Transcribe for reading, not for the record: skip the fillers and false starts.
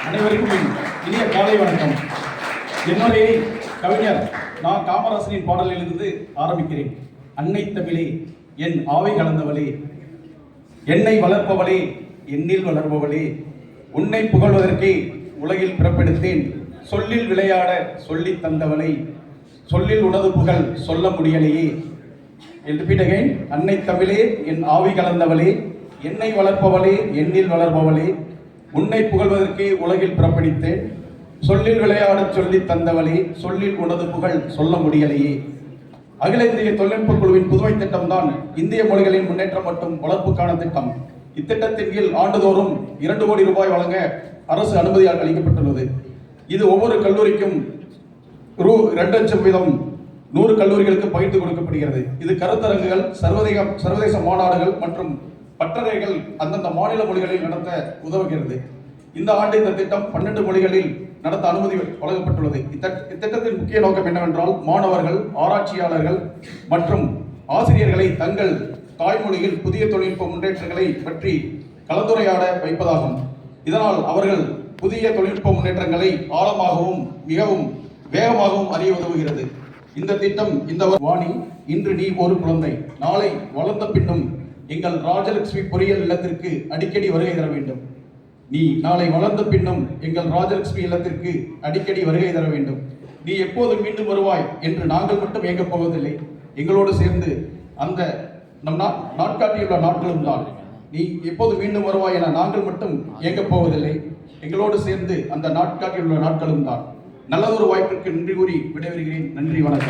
அனைவருக்கும் இனிய காலை வணக்கம். என்னுடைய கவிஞர் நான் காமராசனின் பாடலிலிருந்து ஆரம்பிக்கிறேன். அன்னை தமிழே, என் ஆவை கலந்தவளே, என்னை வளர்ப்பவளே, எண்ணில் வளர்பவளே, உன்னை புகழ்வதற்கே உலகில் பிறப்பெடுத்தேன். சொல்லில் விளையாட சொல்லி தந்தவளை, சொல்லில் உனது புகழ் சொல்ல முடியலையே. repeat again. அன்னை தமிழே, என் ஆவி கலந்தவளே, என்னை வளர்ப்பவளே, எண்ணில் வளர்பவளே, உன்னை புகழ்வதற்கே உலகில் பிறப்படித்தேன். சொல்லில் விளையாட சொல்லி தந்தவளே, சொல்லில் உனது புகழ் சொல்ல முடியலையே. அகில இந்திய தொழில்நுட்ப குழுவின் புதுமை திட்டம் தான் இந்திய மொழிகளின் முன்னேற்றம் மற்றும் வளர்ப்புக்கான திட்டம். இத்திட்டத்தின் கீழ் ஆண்டுதோறும் 2 கோடி ரூபாய் வழங்க அரசு அனுமதி அளிக்கப்பட்டுள்ளது. இது ஒவ்வொரு கல்லூரிக்கும் ரூ. 2 லட்சம் வீதம் 100 கல்லூரிகளுக்கு பகிர்ந்து கொடுக்கப்படுகிறது. இது கருத்தரங்குகள், சர்வதேச மாநாடுகள் மற்றும் பட்டறைகள் அந்தந்த மாநில மொழிகளில் நடத்த உதவுகிறது. இந்த ஆண்டு இந்த திட்டம் 12 மொழிகளில் நடத்த அனுமதி வழங்கப்பட்டுள்ளது. இத்திட்டத்தின் முக்கிய நோக்கம் என்னவென்றால், மாணவர்கள், ஆராய்ச்சியாளர்கள் மற்றும் ஆசிரியர்களை தங்கள் தாய்மொழியில் புதிய தொழில்நுட்ப முன்னேற்றங்களை பற்றி கலந்துரையாட வைப்பதாகும். இதனால் அவர்கள் புதிய தொழில்நுட்ப முன்னேற்றங்களை ஆழமாகவும் மிகவும் வேகமாகவும் அறிய உதவுகிறது. இந்த திட்டம் இந்த வாணி, இன்று நீ ஒரு குழந்தை, நாளை வளர்ந்த பின்னும் எங்கள் ராஜலட்சுமி பொறியியல் இல்லத்திற்கு அடிக்கடி வருகை தர வேண்டும். நீ நாளை வளர்ந்த பின்னும் எங்கள் ராஜலட்சுமி இல்லத்திற்கு அடிக்கடி வருகை தர வேண்டும். நீ எப்போது மீண்டும் வருவாய் என்று நாங்கள் மட்டும் இயங்கப் போவதில்லை, எங்களோடு சேர்ந்து அந்த நம் நாட்காட்டியுள்ள நாட்களும் தான். நீ எப்போது மீண்டும் வருவாய் என நாங்கள் மட்டும் இயங்கப் போவதில்லை, எங்களோடு சேர்ந்து அந்த நாட்காட்டியுள்ள நாட்களும் தான். நல்லதொரு வாய்ப்பிற்கு நன்றி கூறி விடைபெறுகிறேன். நன்றி, வணக்கம்.